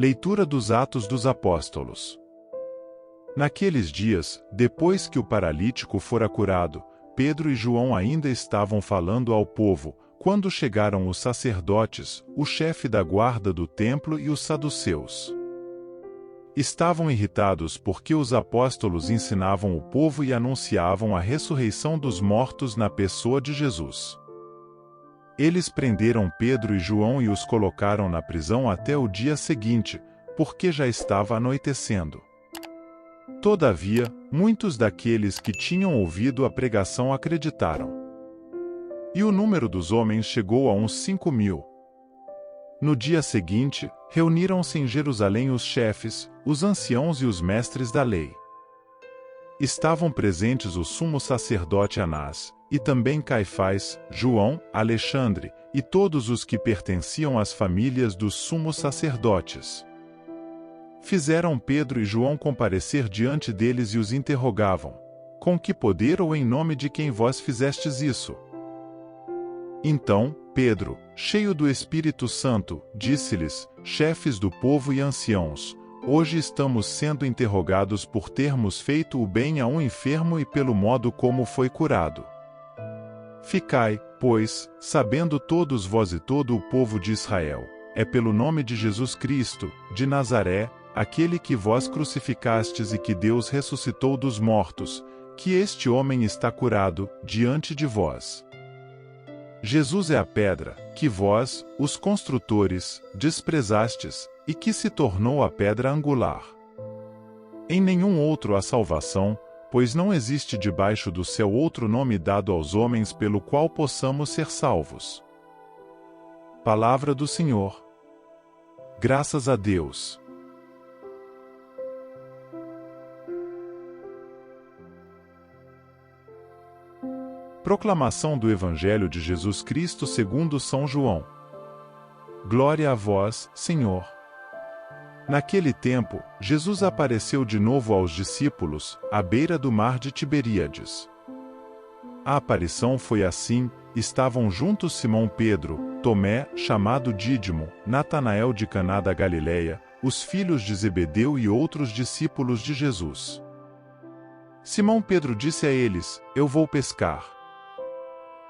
Leitura dos Atos dos Apóstolos. Naqueles dias, depois que o paralítico fora curado, Pedro e João ainda estavam falando ao povo, quando chegaram os sacerdotes, o chefe da guarda do templo e os saduceus. Estavam irritados porque os apóstolos ensinavam o povo e anunciavam a ressurreição dos mortos na pessoa de Jesus. Eles prenderam Pedro e João e os colocaram na prisão até o dia seguinte, porque já estava anoitecendo. Todavia, muitos daqueles que tinham ouvido a pregação acreditaram. E o número dos homens chegou a uns 5.000. No dia seguinte, reuniram-se em Jerusalém os chefes, os anciãos e os mestres da lei. Estavam presentes o sumo sacerdote Anás, e também Caifás, João, Alexandre, e todos os que pertenciam às famílias dos sumos sacerdotes. Fizeram Pedro e João comparecer diante deles e os interrogavam: com que poder ou em nome de quem vós fizestes isso? Então, Pedro, cheio do Espírito Santo, disse-lhes: chefes do povo e anciãos, hoje estamos sendo interrogados por termos feito o bem a um enfermo e pelo modo como foi curado. Ficai, pois, sabendo todos vós e todo o povo de Israel, é pelo nome de Jesus Cristo, de Nazaré, aquele que vós crucificastes e que Deus ressuscitou dos mortos, que este homem está curado, diante de vós. Jesus é a pedra, que vós, os construtores, desprezastes, e que se tornou a pedra angular. Em nenhum outro há salvação, pois não existe debaixo do céu outro nome dado aos homens pelo qual possamos ser salvos. Palavra do Senhor. Graças a Deus. Proclamação do Evangelho de Jesus Cristo segundo São João. Glória a vós, Senhor. Naquele tempo, Jesus apareceu de novo aos discípulos, à beira do mar de Tiberíades. A aparição foi assim: estavam juntos Simão Pedro, Tomé, chamado Dídimo, Natanael de Caná da Galileia, os filhos de Zebedeu e outros discípulos de Jesus. Simão Pedro disse a eles: eu vou pescar.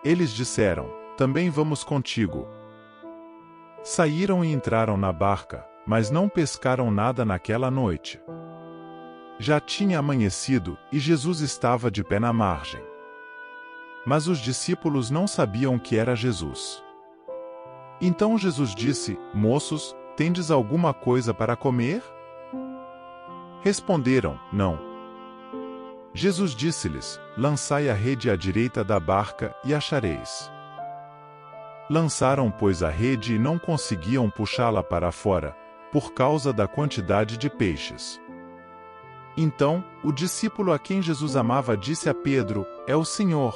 Eles disseram: também vamos contigo. Saíram e entraram na barca, mas não pescaram nada naquela noite. Já tinha amanhecido, e Jesus estava de pé na margem. Mas os discípulos não sabiam que era Jesus. Então Jesus disse: moços, tendes alguma coisa para comer? Responderam: não. Jesus disse-lhes: lançai a rede à direita da barca, e achareis. Lançaram, pois, a rede e não conseguiam puxá-la para fora, por causa da quantidade de peixes. Então, o discípulo a quem Jesus amava disse a Pedro: é o Senhor.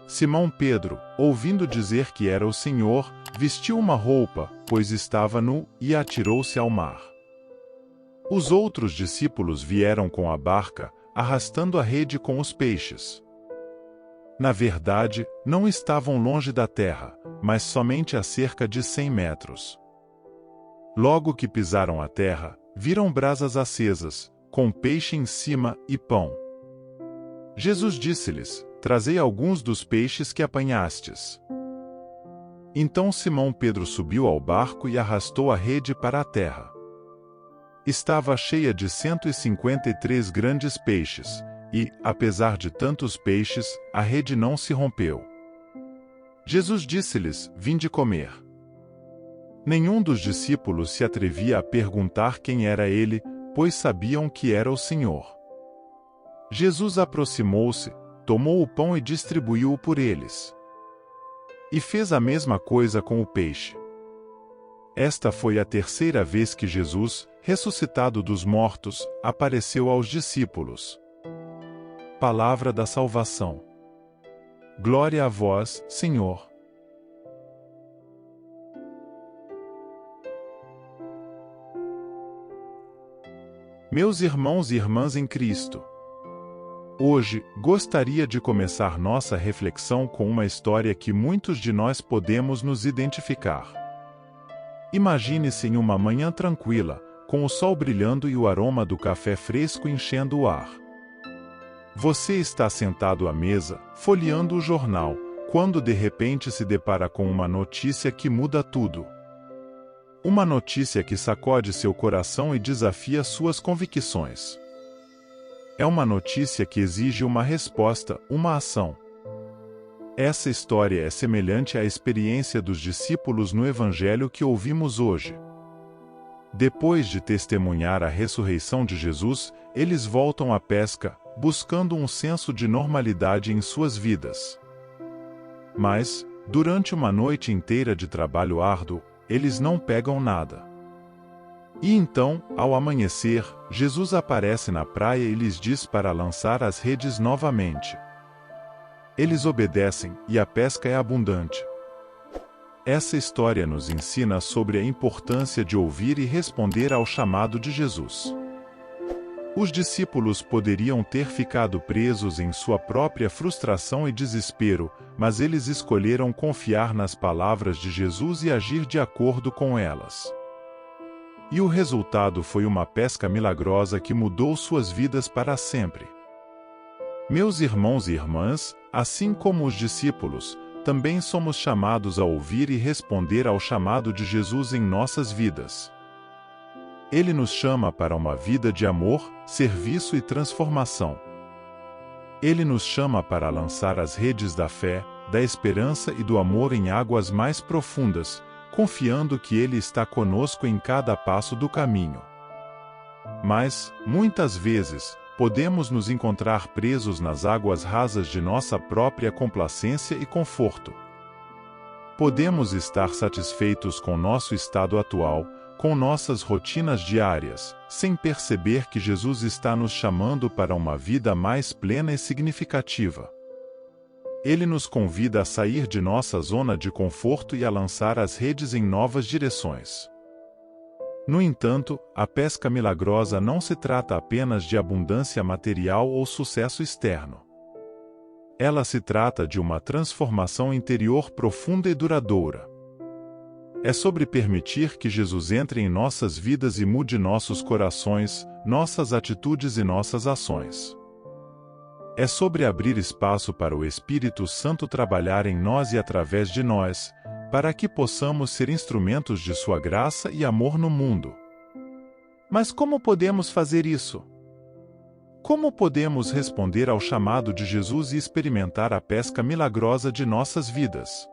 Simão Pedro, ouvindo dizer que era o Senhor, vestiu uma roupa, pois estava nu, e atirou-se ao mar. Os outros discípulos vieram com a barca, arrastando a rede com os peixes. Na verdade, não estavam longe da terra, mas somente a cerca de 100 metros. Logo que pisaram a terra, viram brasas acesas, com peixe em cima e pão. Jesus disse-lhes: trazei alguns dos peixes que apanhastes. Então Simão Pedro subiu ao barco e arrastou a rede para a terra. Estava cheia de 153 grandes peixes, e, apesar de tantos peixes, a rede não se rompeu. Jesus disse-lhes: vinde comer. Nenhum dos discípulos se atrevia a perguntar quem era ele, pois sabiam que era o Senhor. Jesus aproximou-se, tomou o pão e distribuiu-o por eles. E fez a mesma coisa com o peixe. Esta foi a terceira vez que Jesus, ressuscitado dos mortos, apareceu aos discípulos. Palavra da salvação. Glória a vós, Senhor. Meus irmãos e irmãs em Cristo, hoje, gostaria de começar nossa reflexão com uma história que muitos de nós podemos nos identificar. Imagine-se em uma manhã tranquila, com o sol brilhando e o aroma do café fresco enchendo o ar. Você está sentado à mesa, folheando o jornal, quando de repente se depara com uma notícia que muda tudo. Uma notícia que sacode seu coração e desafia suas convicções. É uma notícia que exige uma resposta, uma ação. Essa história é semelhante à experiência dos discípulos no Evangelho que ouvimos hoje. Depois de testemunhar a ressurreição de Jesus, eles voltam à pesca, buscando um senso de normalidade em suas vidas. Mas, durante uma noite inteira de trabalho árduo, eles não pegam nada. E então, ao amanhecer, Jesus aparece na praia e lhes diz para lançar as redes novamente. Eles obedecem, e a pesca é abundante. Essa história nos ensina sobre a importância de ouvir e responder ao chamado de Jesus. Os discípulos poderiam ter ficado presos em sua própria frustração e desespero, mas eles escolheram confiar nas palavras de Jesus e agir de acordo com elas. E o resultado foi uma pesca milagrosa que mudou suas vidas para sempre. Meus irmãos e irmãs, assim como os discípulos, também somos chamados a ouvir e responder ao chamado de Jesus em nossas vidas. Ele nos chama para uma vida de amor, serviço e transformação. Ele nos chama para lançar as redes da fé, da esperança e do amor em águas mais profundas, confiando que Ele está conosco em cada passo do caminho. Mas, muitas vezes, podemos nos encontrar presos nas águas rasas de nossa própria complacência e conforto. Podemos estar satisfeitos com nosso estado atual, com nossas rotinas diárias, sem perceber que Jesus está nos chamando para uma vida mais plena e significativa. Ele nos convida a sair de nossa zona de conforto e a lançar as redes em novas direções. No entanto, a pesca milagrosa não se trata apenas de abundância material ou sucesso externo. Ela se trata de uma transformação interior profunda e duradoura. É sobre permitir que Jesus entre em nossas vidas e mude nossos corações, nossas atitudes e nossas ações. É sobre abrir espaço para o Espírito Santo trabalhar em nós e através de nós, para que possamos ser instrumentos de sua graça e amor no mundo. Mas como podemos fazer isso? Como podemos responder ao chamado de Jesus e experimentar a pesca milagrosa de nossas vidas?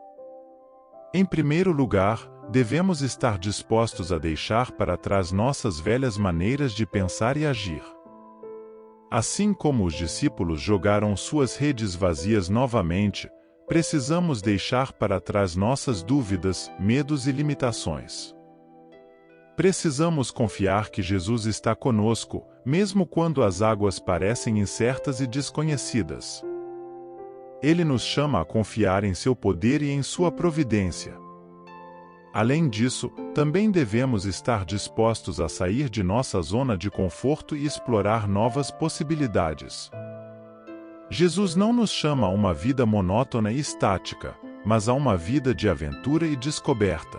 Em primeiro lugar, devemos estar dispostos a deixar para trás nossas velhas maneiras de pensar e agir. Assim como os discípulos jogaram suas redes vazias novamente, precisamos deixar para trás nossas dúvidas, medos e limitações. Precisamos confiar que Jesus está conosco, mesmo quando as águas parecem incertas e desconhecidas. Ele nos chama a confiar em seu poder e em sua providência. Além disso, também devemos estar dispostos a sair de nossa zona de conforto e explorar novas possibilidades. Jesus não nos chama a uma vida monótona e estática, mas a uma vida de aventura e descoberta.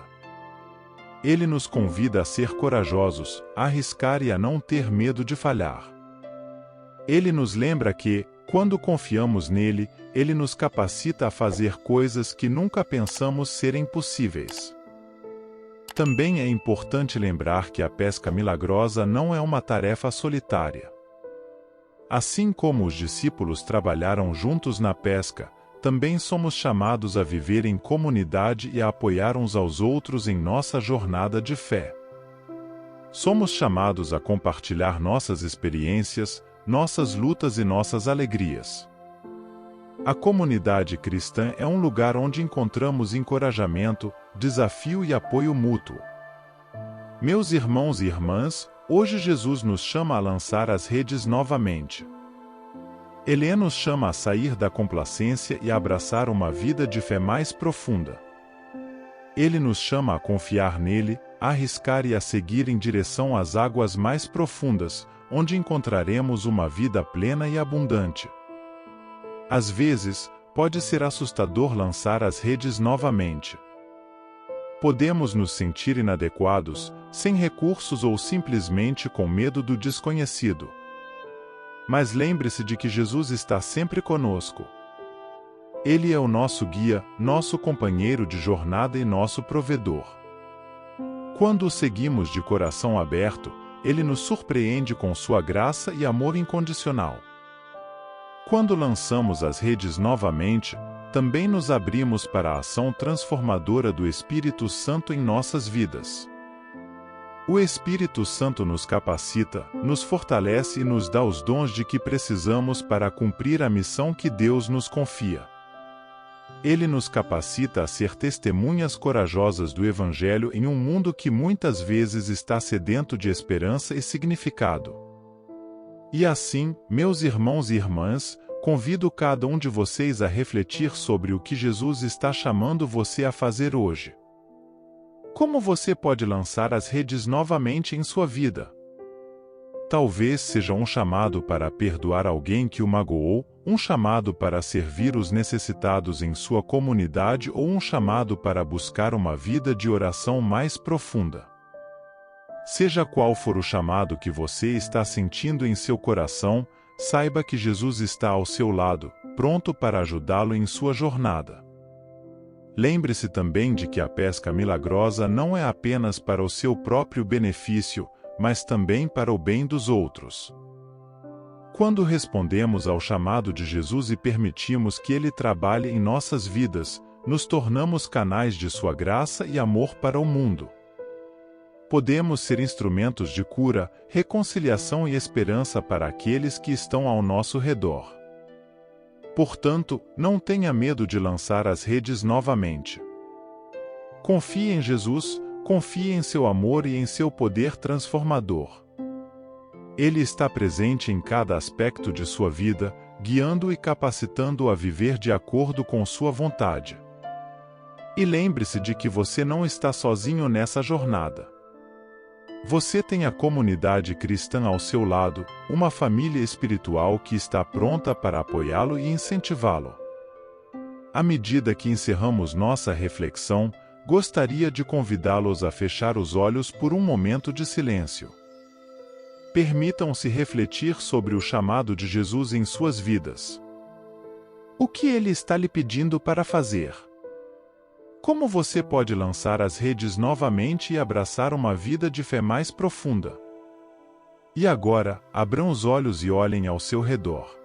Ele nos convida a ser corajosos, a arriscar e a não ter medo de falhar. Ele nos lembra que, quando confiamos nele, ele nos capacita a fazer coisas que nunca pensamos serem possíveis. Também é importante lembrar que a pesca milagrosa não é uma tarefa solitária. Assim como os discípulos trabalharam juntos na pesca, também somos chamados a viver em comunidade e a apoiar uns aos outros em nossa jornada de fé. Somos chamados a compartilhar nossas experiências, nossas lutas e nossas alegrias. A comunidade cristã é um lugar onde encontramos encorajamento, desafio e apoio mútuo. Meus irmãos e irmãs, hoje Jesus nos chama a lançar as redes novamente. Ele nos chama a sair da complacência e a abraçar uma vida de fé mais profunda. Ele nos chama a confiar nele, a arriscar e a seguir em direção às águas mais profundas, onde encontraremos uma vida plena e abundante. Às vezes, pode ser assustador lançar as redes novamente. Podemos nos sentir inadequados, sem recursos ou simplesmente com medo do desconhecido. Mas lembre-se de que Jesus está sempre conosco. Ele é o nosso guia, nosso companheiro de jornada e nosso provedor. Quando o seguimos de coração aberto, Ele nos surpreende com sua graça e amor incondicional. Quando lançamos as redes novamente, também nos abrimos para a ação transformadora do Espírito Santo em nossas vidas. O Espírito Santo nos capacita, nos fortalece e nos dá os dons de que precisamos para cumprir a missão que Deus nos confia. Ele nos capacita a ser testemunhas corajosas do Evangelho em um mundo que muitas vezes está sedento de esperança e significado. E assim, meus irmãos e irmãs, convido cada um de vocês a refletir sobre o que Jesus está chamando você a fazer hoje. Como você pode lançar as redes novamente em sua vida? Talvez seja um chamado para perdoar alguém que o magoou, um chamado para servir os necessitados em sua comunidade ou um chamado para buscar uma vida de oração mais profunda. Seja qual for o chamado que você está sentindo em seu coração, saiba que Jesus está ao seu lado, pronto para ajudá-lo em sua jornada. Lembre-se também de que a pesca milagrosa não é apenas para o seu próprio benefício, mas também para o bem dos outros. Quando respondemos ao chamado de Jesus e permitimos que Ele trabalhe em nossas vidas, nos tornamos canais de sua graça e amor para o mundo. Podemos ser instrumentos de cura, reconciliação e esperança para aqueles que estão ao nosso redor. Portanto, não tenha medo de lançar as redes novamente. Confie em Jesus, confie em seu amor e em seu poder transformador. Ele está presente em cada aspecto de sua vida, guiando e capacitando-o a viver de acordo com sua vontade. E lembre-se de que você não está sozinho nessa jornada. Você tem a comunidade cristã ao seu lado, uma família espiritual que está pronta para apoiá-lo e incentivá-lo. À medida que encerramos nossa reflexão, gostaria de convidá-los a fechar os olhos por um momento de silêncio. Permitam-se refletir sobre o chamado de Jesus em suas vidas. O que Ele está lhe pedindo para fazer? Como você pode lançar as redes novamente e abraçar uma vida de fé mais profunda? E agora, abram os olhos e olhem ao seu redor.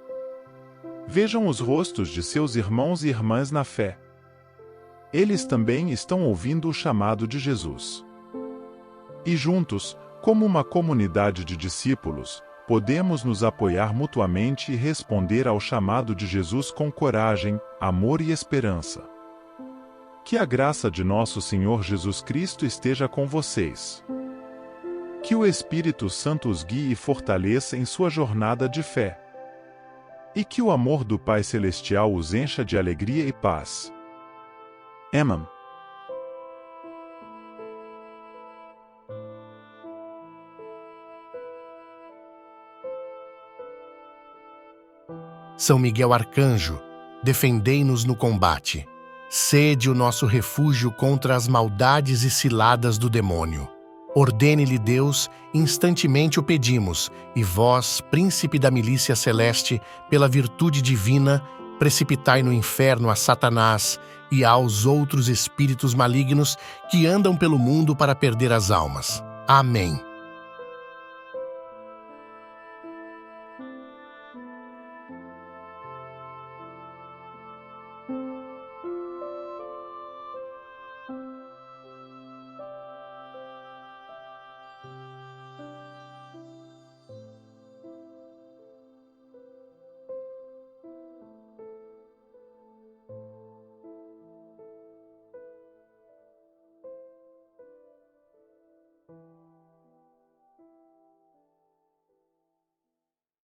Vejam os rostos de seus irmãos e irmãs na fé. Eles também estão ouvindo o chamado de Jesus. E juntos, como uma comunidade de discípulos, podemos nos apoiar mutuamente e responder ao chamado de Jesus com coragem, amor e esperança. Que a graça de nosso Senhor Jesus Cristo esteja com vocês. Que o Espírito Santo os guie e fortaleça em sua jornada de fé. E que o amor do Pai Celestial os encha de alegria e paz. Amém. São Miguel Arcanjo, defendei-nos no combate. Sede o nosso refúgio contra as maldades e ciladas do demônio. Ordene-lhe Deus, instantemente o pedimos, e vós, príncipe da milícia celeste, pela virtude divina, precipitai no inferno a Satanás e aos outros espíritos malignos que andam pelo mundo para perder as almas. Amém.